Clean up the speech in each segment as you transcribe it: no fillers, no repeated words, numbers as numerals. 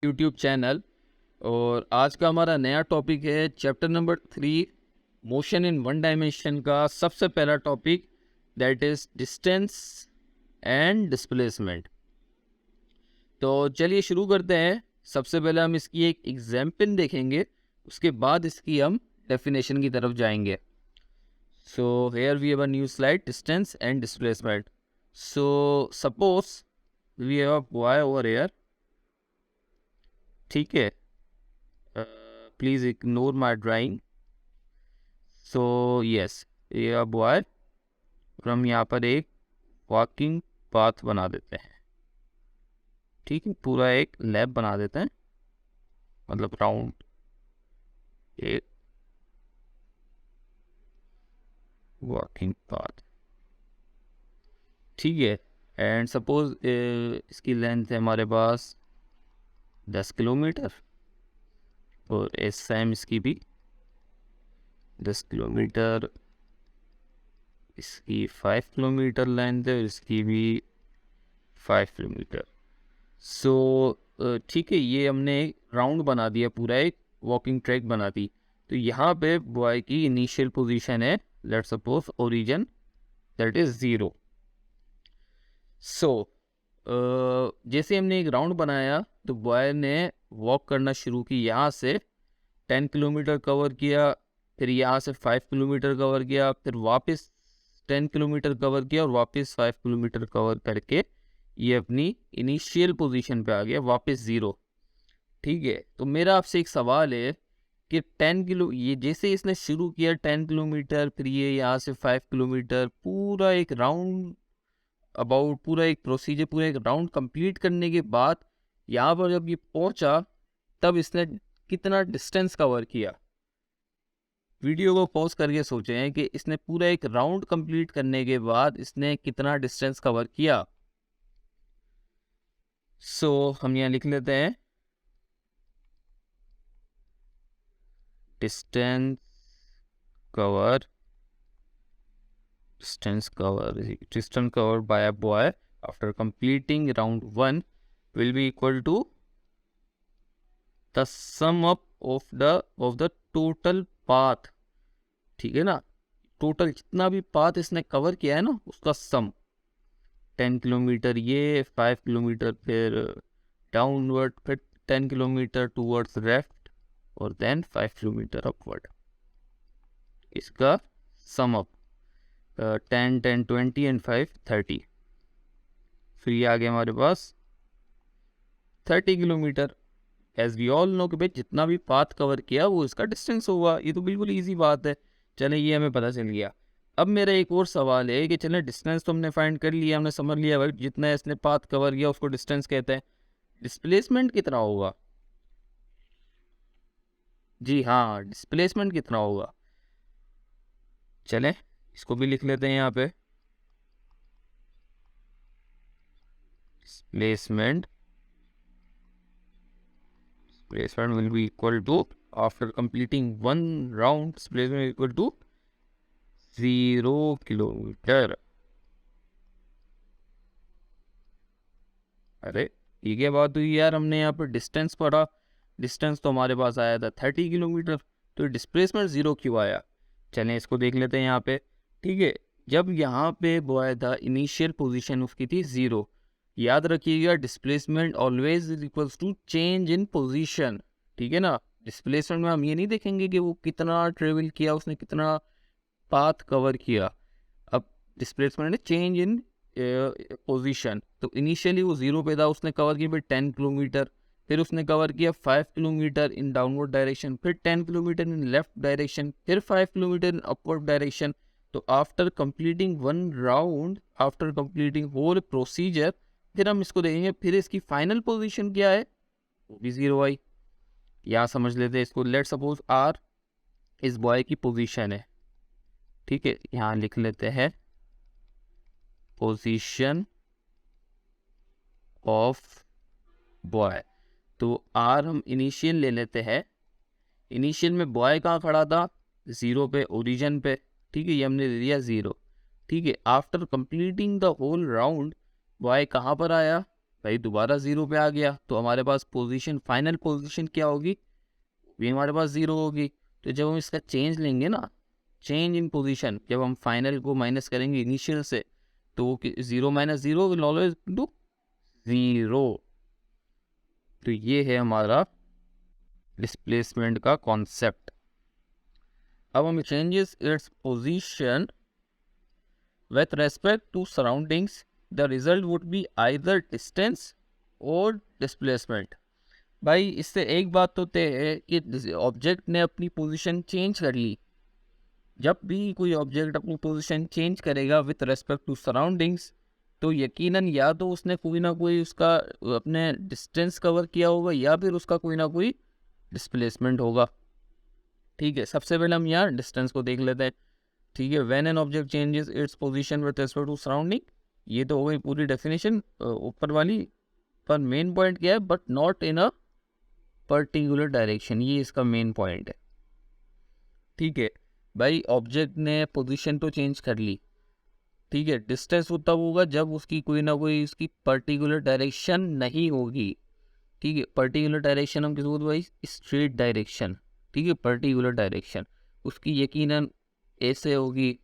YouTube channel. और आज का हमारा नया टॉपिक है chapter number 3 motion in one dimension का सबसे पहला topic, that is distance and displacement. तो चलिए शुरू करते हैं। सबसे पहले हम इसकी एक एग्जाम्पल देखेंगे, उसके बाद इसकी हम डेफिनेशन की तरफ जाएंगे। So here we have a new slide, distance and displacement. So suppose we have a boy over here, ठीक है। Please ignore my drawing. So yes, ये बॉय, और हम यहाँ पर एक वॉकिंग पाथ बना देते हैं, ठीक है। पूरा एक लैब बना देते हैं, मतलब राउंड एक वॉकिंग पाथ, ठीक है। एंड सपोज इसकी लेंथ है हमारे पास 10 किलोमीटर, और इस टाइम इसकी भी 10 किलोमीटर, इसकी 5 किलोमीटर लेंथ है, और इसकी भी 5 किलोमीटर। सो ठीक है, ये हमने एक राउंड बना दिया, पूरा एक वॉकिंग ट्रैक बना दी। तो यहाँ पे बॉय की इनिशियल पोजीशन है, let's suppose origin, that is 0। सो जैसे हमने एक राउंड बनाया तो बॉय ने वॉक करना शुरू की, यहाँ से 10 किलोमीटर कवर किया, फिर यहाँ से 5 किलोमीटर कवर किया, फिर वापस 10 किलोमीटर कवर किया, और वापस 5 किलोमीटर कवर करके ये अपनी इनिशियल पोजीशन पे आ गया, वापस 0, ठीक है। तो मेरा आपसे एक सवाल है कि 10 किलो, ये जैसे इसने शुरू किया 10 किलोमीटर, फिर ये यहाँ से 5 किलोमीटर, पूरा एक राउंड अबाउट, पूरा एक प्रोसीजर, पूरा एक राउंड कंप्लीट करने के बाद यहाँ पर जब ये पहुँचा, तब इसने कितना डिस्टेंस कवर किया। वीडियो को पॉज करके सोचें हैं कि इसने पूरा एक राउंड कंप्लीट करने के बाद इसने कितना डिस्टेंस कवर किया। सो हम यहाँ लिख लेते हैं distance cover by a boy after completing round 1 will be equal to the sum up of the total path, ठीक है ना। टोटल जितना भी पाथ इसने कवर किया है ना, उसका सम। 10 किलोमीटर ये, 5 किलोमीटर फिर डाउनवर्ड, फिर 10 किलोमीटर टूवर्ड्स लेफ्ट, और देन 5 किलोमीटर अपवर्ड, इसका सम अप 10 10 20 एंड 5 30। फिर ये आ गया हमारे पास 30 kilometre. As we all know कि भाई जितना भी पाथ कवर किया वो इसका डिस्टेंस होगा, ये तो बिल्कुल इजी बात है। चले, ये हमें पता चल गया। अब मेरा एक और सवाल है कि चले, डिस्टेंस तो हमने फाइंड कर लिया, हमने समझ लिया भाई जितना इसने पाथ कवर किया उसको डिस्टेंस कहते हैं। डिस्प्लेसमेंट कितना होगा? जी हाँ, डिस्प्लेसमेंट कितना होगा? चलें इसको भी लिख लेते हैं यहाँ पे, displacement will be equal to, after completing one round, displacement is equal to 0 kilometre. अरे ये क्या बात हुई यार, हमने यहाँ पर डिस्टेंस पढ़ा, डिस्टेंस तो हमारे पास आया था 30 किलोमीटर, तो डिस्प्लेसमेंट 0 क्यों आया? चलें इसको देख लेते हैं यहाँ पे, ठीक है। जब यहाँ पे बॉय था, इनिशियल पोजीशन उसकी थी 0। याद रखिएगा, displacement always is equals to change in position, ठीक है ना। डिस्प्लेसमेंट में हम ये नहीं देखेंगे कि वो कितना ट्रेवल किया, उसने कितना पाथ कवर किया। अब डिस्प्लेसमेंट है चेंज इन पोजीशन, तो इनिशियली वो 0 पे था, उसने कवर किया फिर 10 किलोमीटर, फिर उसने कवर किया 5 किलोमीटर इन डाउनवर्ड डायरेक्शन, फिर 10 किलोमीटर इन लेफ्ट डायरेक्शन, फिर 5 किलोमीटर इन अपवर्ड डायरेक्शन। तो after completing one round, after completing whole procedure, फिर हम इसको देखेंगे, फिर इसकी फाइनल पोजीशन क्या है, वो भी 0 आई। यहाँ समझ लेते हैं इसको। लेट सपोज आर इस बॉय की पोजीशन है, ठीक है। यहाँ लिख लेते हैं पोजीशन ऑफ बॉय। तो आर हम इनिशियल ले लेते हैं। इनिशियल में बॉय कहाँ खड़ा था? 0 पे, ओरिजिन पे, ठीक है। ये हमने दे दिया 0, ठीक है। After completing the whole round, boy कहाँ पर आया? भाई दोबारा 0 पे आ गया, तो हमारे पास पोजीशन, फाइनल पोजीशन क्या होगी, भी हमारे पास 0 होगी। तो जब हम इसका चेंज लेंगे ना, चेंज इन पोजीशन, जब हम फाइनल को माइनस करेंगे इनिशियल से, तो 0 माइनस 0 विल ऑलवेज डू 0। तो ये है हमारा डिस्प्लेसमेंट का कॉन्सेप्ट। अब हम changes its position with respect to surroundings, the result would be either distance और displacement। भाई इससे एक बात तो तय है कि ऑब्जेक्ट ने अपनी पोजीशन चेंज कर ली। जब भी कोई ऑब्जेक्ट अपनी पोजीशन चेंज करेगा विथ रेस्पेक्ट टू सराउंडिंग्स, तो यकीनन या तो उसने कोई ना कोई उसका अपने डिस्टेंस कवर किया होगा, या फिर उसका कोई ना कोई डिस्प्लेसमेंट होगा। ठीक है, सबसे पहले हम यहाँ डिस्टेंस को देख लेते हैं। ठीक है, when an object changes its position with respect to surrounding, ये तो हो गई पूरी डेफिनेशन ऊपर वाली। पर मेन पॉइंट क्या है, but not in a particular direction, ये इसका मेन पॉइंट है। ठीक है भाई, ऑब्जेक्ट ने पोजीशन तो चेंज कर ली, ठीक है, डिस्टेंस वो तब होगा जब उसकी कोई ना कोई उसकी पर्टिकुलर डायरेक्शन नहीं होगी। ठीक है, पर्टिकुलर डायरेक्शन हम किसी बोलते भाई, स्ट्रेट डायरेक्शन। ठीक है, पर्टिकुलर डायरेक्शन उसकी यकीनन ए से होगी,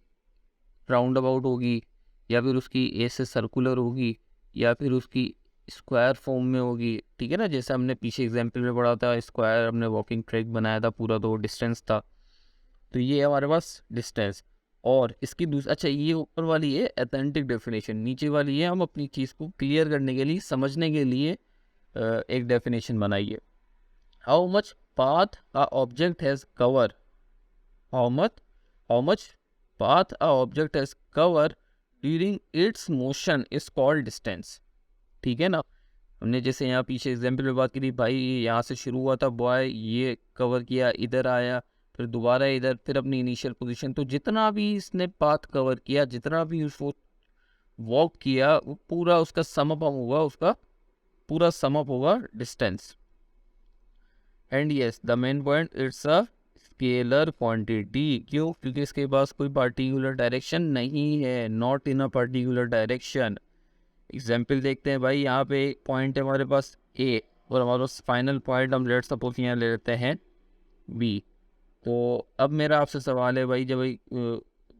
राउंड अबाउट होगी, या फिर उसकी ए से सर्कुलर होगी, या फिर उसकी स्क्वायर फॉर्म में होगी। ठीक है ना, जैसे हमने पीछे एग्जाम्पल में पढ़ा था, स्क्वायर हमने वॉकिंग ट्रैक बनाया था पूरा, तो डिस्टेंस था। तो ये हमारे पास डिस्टेंस। और इसकी अच्छा, ये ऊपर वाली है अथेंटिक डेफिनेशन, नीचे वाली है हम अपनी चीज़ को क्लियर करने के लिए, समझने के लिए एक डेफिनेशन बनाइए। How much path a object has cover, how much path a object has covered during its motion is called distance। ठीक है ना, हमने जैसे यहाँ पीछे एग्जाम्पल में बात करी, भाई यहाँ से शुरू हुआ था बॉय, ये कवर किया, इधर आया, फिर दोबारा इधर, फिर अपनी इनिशियल पोजीशन। तो जितना भी इसने पाथ कवर किया, जितना भी उसको वॉक किया, वो पूरा उसका समअप होगा, उसका पूरा समअप होगा distance. And yes the main point, it's a scalar quantity. क्यों? क्योंकि इसके पास कोई पार्टिकुलर डायरेक्शन नहीं है, not in a particular direction. Example देखते हैं भाई, यहाँ पे पॉइंट है हमारे पास ए, और हमारे पास फाइनल पॉइंट हम लेट सपोज यहाँ ले लेते हैं बी। तो अब मेरा आपसे सवाल है भाई, जब भाई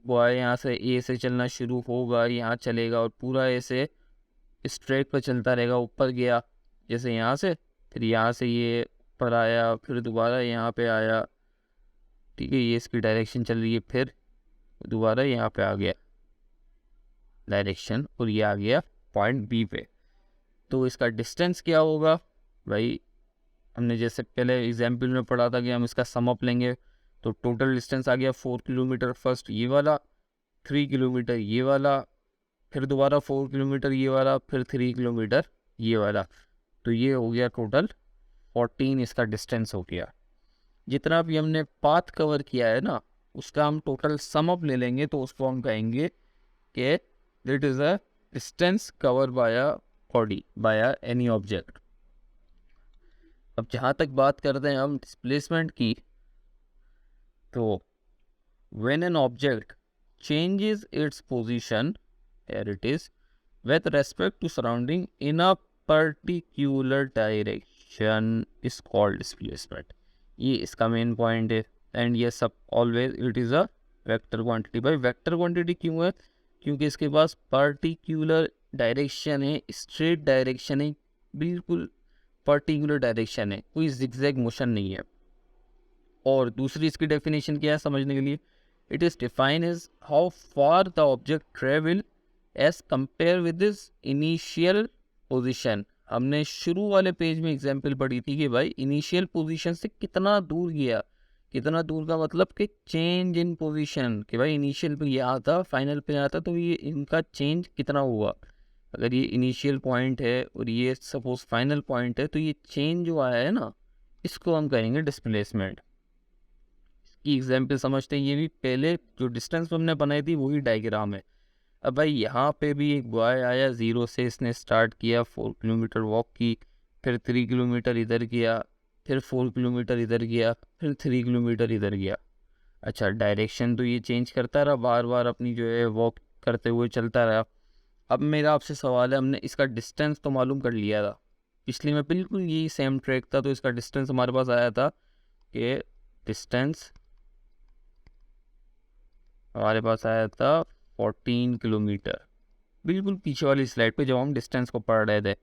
बॉय यहाँ से ए से चलना शुरू होगा, यहाँ चलेगा और पूरा ए से स्ट्रेट पर चलता रहेगा, ऊपर गया जैसे यहाँ से, फिर यहाँ से ये ऊपर आया, फिर दोबारा यहाँ पे आया। ठीक है, ये इसकी डायरेक्शन चल रही है, फिर दोबारा यहाँ पे आ गया डायरेक्शन, और ये आ गया पॉइंट बी पे। तो इसका डिस्टेंस क्या होगा भाई, हमने जैसे पहले एग्जाम्पल में पढ़ा था कि हम इसका सम अप लेंगे, तो टोटल डिस्टेंस आ गया 4 किलोमीटर, फर्स्ट ये वाला, 3 किलोमीटर ये वाला, फिर दोबारा 4 किलोमीटर ये वाला, फिर 3 किलोमीटर ये वाला। तो ये हो गया टोटल 14 इसका डिस्टेंस हो गया। जितना भी हमने पाथ कवर किया है ना, उसका हम टोटल सम अप ले लेंगे, तो उसको हम कहेंगे कि that is a distance cover by a body, by any object. अब जहाँ तक बात करते हैं हम डिस्प्लेसमेंट की, तो when an object changes its position, here it is, with respect to surrounding in a particular direction is called displacement. ये इसका मेन पॉइंट है। एंड ये सब always it is a vector quantity. भाई वेक्टर क्वांटिटी क्यों है? क्योंकि इसके पास पर्टिकुलर डायरेक्शन है, स्ट्रेट डायरेक्शन है, बिल्कुल पर्टिकुलर डायरेक्शन है, कोई जिगजैग मोशन नहीं है। और दूसरी इसकी डेफिनेशन क्या है समझने के लिए, it is define as how far the object travel as compare with this initial position. हमने शुरू वाले पेज में एग्जाम्पल पढ़ी थी कि भाई इनिशियल पोजीशन से कितना दूर गया। कितना दूर का मतलब कि चेंज इन पोजीशन, कि भाई इनिशियल पे ये आता, फाइनल पे आता, तो ये इनका चेंज कितना हुआ। अगर ये इनिशियल पॉइंट है और ये सपोज फाइनल पॉइंट है, तो ये चेंज जो आया है ना, इसको हम कहेंगे डिस्प्लेसमेंट। इसकी एग्जाम्पल समझते हैं। ये भी पहले जो डिस्टेंस हमने बनाई थी वही डायग्राम है। अब भाई यहाँ पे भी एक बॉय आया, 0 से इसने स्टार्ट किया, 4 किलोमीटर वॉक की, फिर 3 किलोमीटर इधर किया, फिर 4 किलोमीटर इधर गया, फिर 3 किलोमीटर इधर गया। अच्छा, डायरेक्शन तो ये चेंज करता रहा, बार बार अपनी जो है वॉक करते हुए चलता रहा। अब मेरा आपसे सवाल है, हमने इसका डिस्टेंस तो मालूम कर लिया था, पिछले में बिल्कुल यही सेम ट्रैक था, तो इसका डिस्टेंस हमारे पास आया था कि डिस्टेंस हमारे पास आया था 14 किलोमीटर, बिल्कुल पीछे वाली स्लाइड पे जब हम डिस्टेंस को पढ़ रहे थे।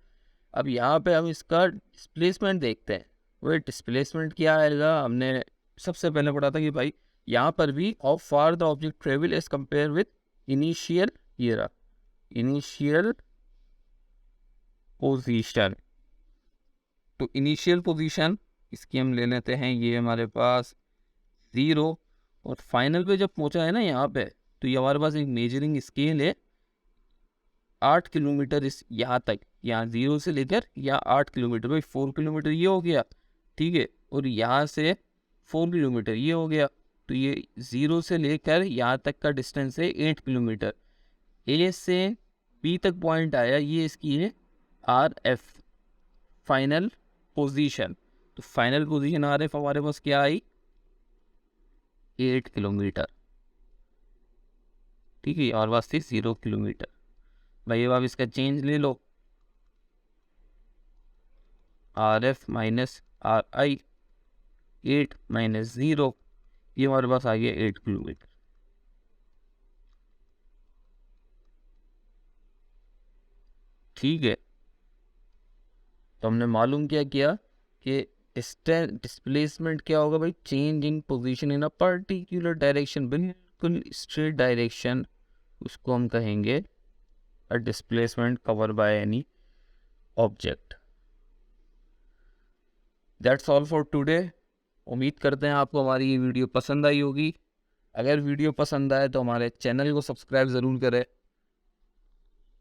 अब यहाँ पे हम इसका डिस्प्लेसमेंट देखते हैं। वो डिस्प्लेसमेंट क्या आएगा, हमने सबसे पहले पढ़ा था कि भाई यहाँ पर भी how far the object travel as compare with initial era, initial position. तो इनिशियल पोजीशन इसकी हम ले लेते हैं, ये हमारे पास 0, और फाइनल पे जब पहुंचा है ना यहाँ पे, तो ये हमारे पास एक मेजरिंग स्केल है 8 किलोमीटर, इस यहाँ तक, यहाँ 0 से लेकर यहाँ 8 किलोमीटर, भाई 4 किलोमीटर ये हो गया, ठीक है, और यहाँ से 4 किलोमीटर ये हो गया, तो ये 0 से लेकर यहाँ तक का डिस्टेंस है 8 किलोमीटर। ए से बी तक पॉइंट आया, ये इसकी है RF फाइनल पोजीशन। तो फाइनल पोजीशन RF हमारे पास क्या आई, 8 किलोमीटर, ठीक है, और पास थी 0 किलोमीटर। भाई अब आप इसका चेंज ले लो, RF माइनस RI, 8 माइनस 0, ये हमारे पास आ गया 8 किलोमीटर। ठीक है, तो हमने मालूम क्या किया कि डिस्प्लेसमेंट क्या होगा भाई, change in position in a particular direction, बिल्कुल स्ट्रेट डायरेक्शन, उसको हम कहेंगे a displacement cover by any object. That's all for today. उम्मीद करते हैं आपको हमारी ये वीडियो पसंद आई होगी। अगर वीडियो पसंद आए तो हमारे चैनल को सब्सक्राइब ज़रूर करें।